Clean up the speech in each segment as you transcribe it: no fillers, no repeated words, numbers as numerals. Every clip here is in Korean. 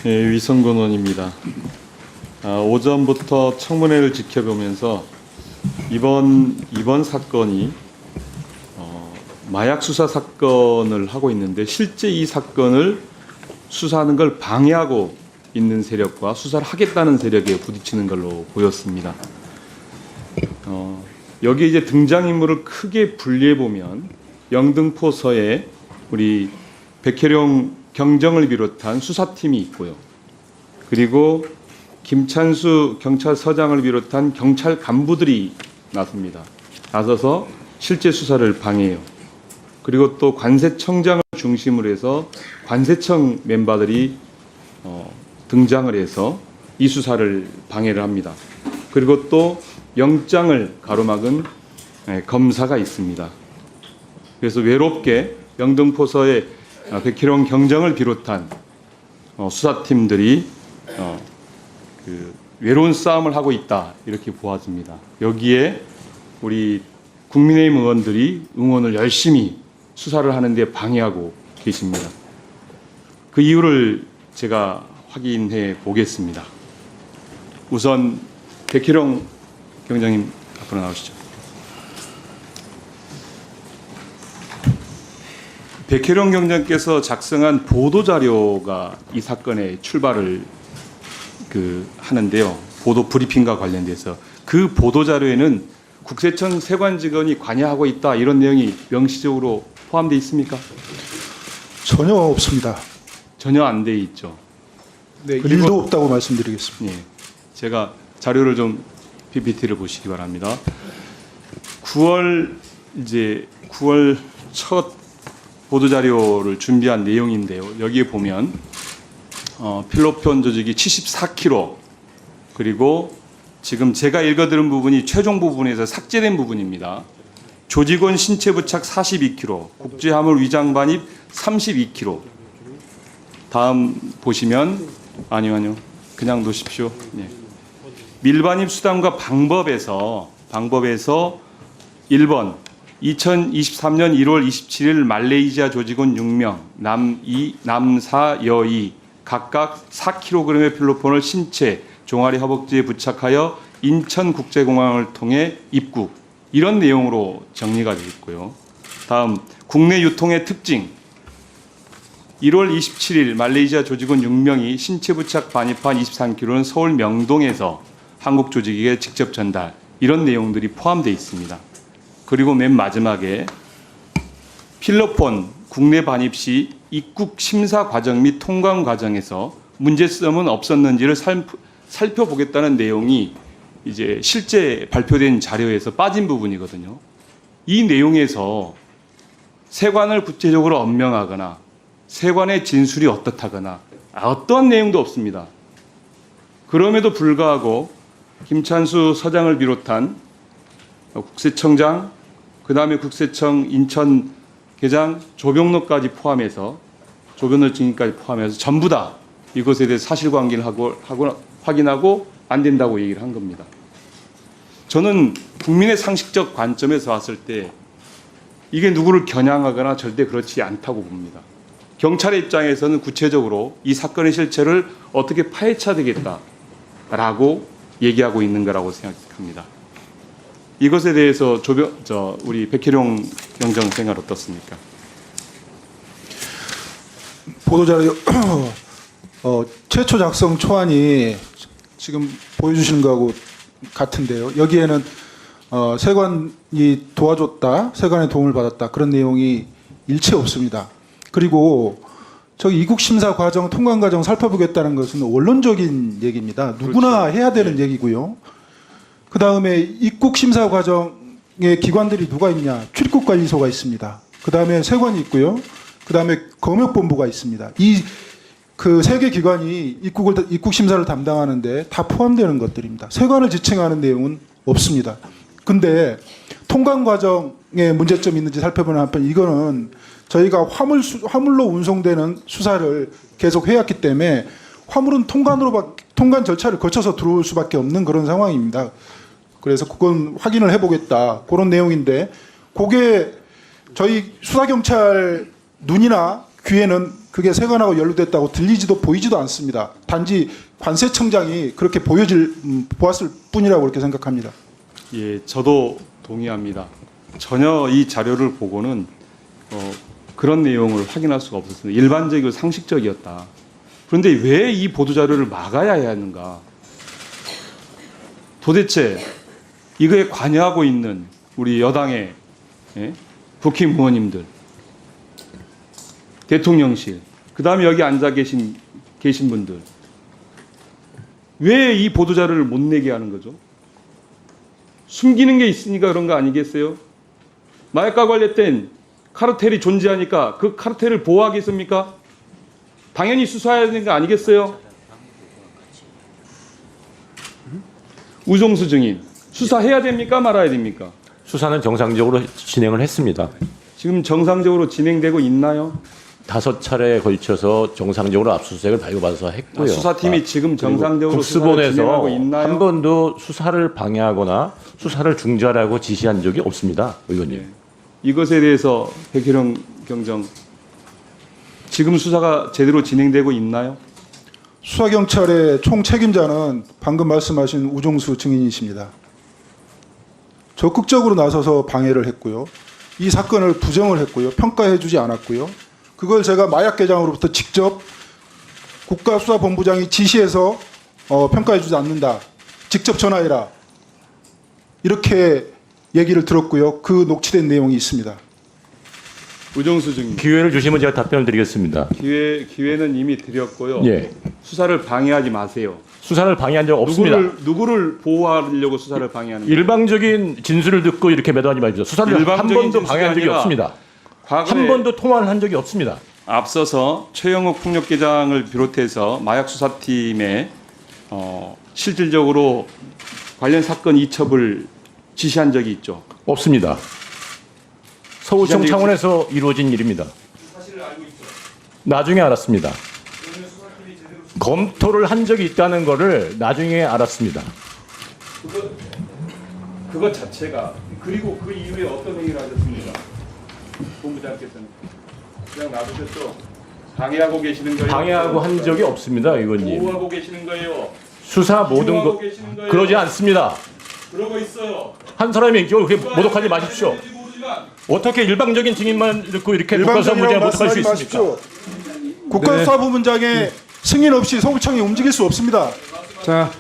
위성근원입니다. 오전부터 청문회를 지켜보면서 이번 사건이 마약 수사 사건을 하고 있는데 실제 이 사건을 수사하는 걸 방해하고 있는 세력과 수사를 하겠다는 세력에 부딪히는 걸로 보였습니다. 여기 이제 등장인물을 크게 분리해 보면 영등포서에 우리 백혜룡 경정을 비롯한 수사팀이 있고요. 그리고 김찬수 경찰서장을 비롯한 경찰 간부들이 나서서 실제 수사를 방해해요. 그리고 또 관세청장을 중심으로 해서 관세청 멤버들이 등장을 해서 이 수사를 방해를 합니다. 그리고 또 영장을 가로막은 검사가 있습니다. 그래서 외롭게 영등포서의 백혜룡 경정을 비롯한 수사팀들이 외로운 싸움을 하고 있다 이렇게 보아집니다. 여기에 우리 국민의힘 의원들이 응원을 열심히 수사를 하는데 방해하고 계십니다. 그 이유를 제가 확인해 보겠습니다. 우선 백혜룡 경정님 앞으로 나오시죠. 백혜룡 경정께서 작성한 보도자료가 이 사건의 출발을 하는데요. 보도 브리핑과 관련돼서 그 보도자료에는 국세청 세관 직원이 관여하고 있다 이런 내용이 명시적으로 포함되어 있습니까? 전혀 없습니다. 전혀 안 돼 있죠. 네, 일도 없다고 말씀드리겠습니다. 예, 제가 자료를 좀 PPT를 보시기 바랍니다. 9월 첫 보도자료를 준비한 내용인데요. 여기에 보면 필로폰 조직이 74kg 그리고 지금 제가 읽어드린 부분이 최종 부분에서 삭제된 부분입니다. 조직원 신체 부착 42kg, 국제화물 위장 반입 32kg. 다음 보시면 아니요. 그냥 놓으십시오. 네. 밀반입 수단과 방법에서 1번 2023년 1월 27일 말레이시아 조직원 6명, 남 2, 남 4, 여 2, 각각 4kg의 필로폰을 신체, 종아리 허벅지에 부착하여 인천국제공항을 통해 입국. 이런 내용으로 정리가 되어 있고요. 다음, 국내 유통의 특징. 1월 27일 말레이시아 조직원 6명이 신체 부착 반입한 23kg는 서울 명동에서 한국 조직에게 직접 전달. 이런 내용들이 포함되어 있습니다. 그리고 맨 마지막에 필로폰 국내 반입 시 입국 심사 과정 및 통관 과정에서 문제점은 없었는지를 살펴보겠다는 내용이 이제 실제 발표된 자료에서 빠진 부분이거든요. 이 내용에서 세관을 구체적으로 엄명하거나 세관의 진술이 어떻다거나 어떤 내용도 없습니다. 그럼에도 불구하고 김찬수 서장을 비롯한 국세청장, 그 다음에 국세청 인천계장 조병록까지 포함해서 조병록 증인까지 포함해서 전부 다 이것에 대해 사실관계를 확인하고 안 된다고 얘기를 한 겁니다. 저는 국민의 상식적 관점에서 봤을 때 이게 누구를 겨냥하거나 절대 그렇지 않다고 봅니다. 경찰의 입장에서는 구체적으로 이 사건의 실체를 어떻게 파헤쳐야 되겠다라고 얘기하고 있는 거라고 생각합니다. 이것에 대해서 우리 백혜룡 경정 생각 어떻습니까? 보도자료 최초 작성 초안이 지금 보여주시는 거하고 같은데요. 여기에는 세관이 도와줬다, 세관의 도움을 받았다 그런 내용이 일체 없습니다. 그리고 저기 입국 심사 과정, 통관 과정 살펴보겠다는 것은 원론적인 얘기입니다. 누구나 그렇죠. 해야 되는 얘기고요. 그 다음에 입국 심사 과정에 기관들이 누가 있냐? 출입국관리소가 있습니다. 그 다음에 세관이 있고요. 그 다음에 검역본부가 있습니다. 이 그 세 개 기관이 입국 심사를 담당하는데 다 포함되는 것들입니다. 세관을 지칭하는 내용은 없습니다. 근데 통관 과정에 문제점이 있는지 살펴보는 한편 이거는 저희가 화물로 운송되는 수사를 계속 해왔기 때문에 화물은 통관 절차를 거쳐서 들어올 수밖에 없는 그런 상황입니다. 그래서 그건 확인을 해보겠다 그런 내용인데 그게 저희 수사경찰 눈이나 귀에는 그게 세관하고 연루됐다고 들리지도 보이지도 않습니다. 단지 관세청장이 그렇게 보았을 뿐이라고 그렇게 생각합니다. 예, 저도 동의합니다. 전혀 이 자료를 보고는 그런 내용을 확인할 수가 없었습니다. 일반적이고 상식적이었다. 그런데 왜 이 보도 자료를 막아야 하는가? 도대체 이거에 관여하고 있는 우리 여당의 국힘 의원님들, 대통령실, 그 다음에 여기 앉아 계신 분들, 왜 이 보도 자료를 못 내게 하는 거죠? 숨기는 게 있으니까 그런 거 아니겠어요? 마약과 관련된 카르텔이 존재하니까 그 카르텔을 보호하겠습니까? 당연히 수사해야 되는 거 아니겠어요? 우종수 증인, 수사해야 됩니까? 말아야 됩니까? 수사는 정상적으로 진행을 했습니다. 지금 정상적으로 진행되고 있나요? 5차례에 걸쳐서 정상적으로 압수수색을 발부받아서 했고요. 수사팀이 지금 정상적으로 수사를 국수본에서 진행하고 있나요? 한 번도 수사를 방해하거나 수사를 중지하라고 지시한 적이 없습니다, 의원님. 예. 이것에 대해서 백희령 경정, 지금 수사가 제대로 진행되고 있나요? 수사경찰의 총 책임자는 방금 말씀하신 우종수 증인이십니다. 적극적으로 나서서 방해를 했고요. 이 사건을 부정을 했고요. 평가해주지 않았고요. 그걸 제가 마약계장으로부터 직접 국가수사본부장이 지시해서 평가해주지 않는다. 직접 전화해라. 이렇게 얘기를 들었고요. 그 녹취된 내용이 있습니다. 우종수 증인, 기회를 주시면 제가 답변을 드리겠습니다. 기회는 이미 드렸고요. 예. 수사를 방해하지 마세요. 수사를 방해한 적 없습니다. 누구를 보호하려고 수사를 방해하는 거예요? 일방적인 진술을 듣고 이렇게 매도하지 마십시오. 수사를 한 일방적인 번도 진술이 방해한 적이 아니라 없습니다. 과거에 한 번도 통화를 한 적이 없습니다. 앞서서 최영욱 폭력계장을 비롯해서 마약수사팀에 실질적으로 관련 사건 이첩을 지시한 적이 있죠. 없습니다. 서울청 차원에서 이루어진 일입니다. 나중에 알았습니다. 검토를 한 적이 있다는 것을 나중에 알았습니다. 그것 자체가, 그리고 그 이후에 어떤 행위를 하셨습니까? 본부장께서는 그냥 놔두셨죠? 방해하고 계시는 거예요? 방해하고 한 적이 없습니다, 의원님. 보호하고 계시는 거예요? 수사 모든 규모하고 것 계시는 거예요? 그러지 않습니다. 그러고 있어요. 한 사람이 그렇게 모독하지 마십시오. 모르지만 어떻게 일방적인 증인만 듣고 이렇게 일방적이라고 국가수사본부장이 모독할 수 말씀하지 있습니까? 마십시오. 국가수사본부장의 승인 없이 서울청이 움직일 수 없습니다. 자,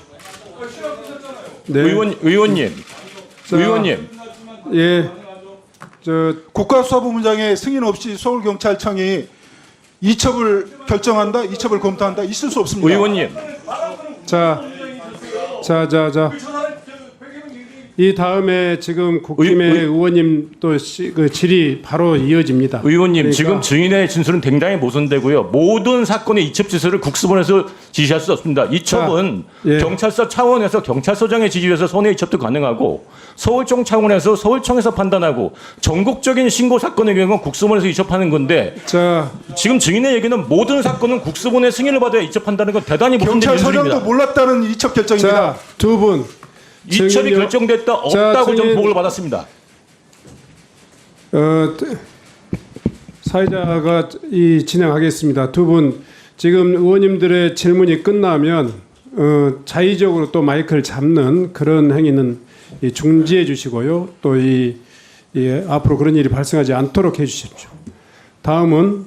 네, 의원님, 예, 국가수사본부장의 승인 없이 서울경찰청이 이첩을 결정한다, 이첩을 검토한다, 있을 수 없습니다. 의원님, 자, 이 다음에 지금 국힘의 의원님 또 그 질의 바로 이어집니다. 의원님 그러니까 지금 증인의 진술은 굉장히 모순되고요. 모든 사건의 이첩 지시를 국수본에서 지시할 수 없습니다. 이첩은 자, 예. 경찰서 차원에서 경찰서장의 지시에서 손해 이첩도 가능하고 서울청 차원에서 서울청에서 판단하고 전국적인 신고 사건의 경우는 국수본에서 이첩하는 건데 자, 지금 증인의 얘기는 모든 사건은 국수본의 승인을 받아야 이첩한다는 건 대단히 모순된 경찰서장도 진술입니다. 몰랐다는 이첩 결정입니다. 자, 두 분. 이첩이 증인요- 결정됐다 없다고 좀 증인- 보고를 받았습니다. 사회자가 진행하겠습니다. 두 분 지금 의원님들의 질문이 끝나면 자의적으로 또 마이크를 잡는 그런 행위는 중지해 주시고요. 또 앞으로 그런 일이 발생하지 않도록 해 주십시오. 다음은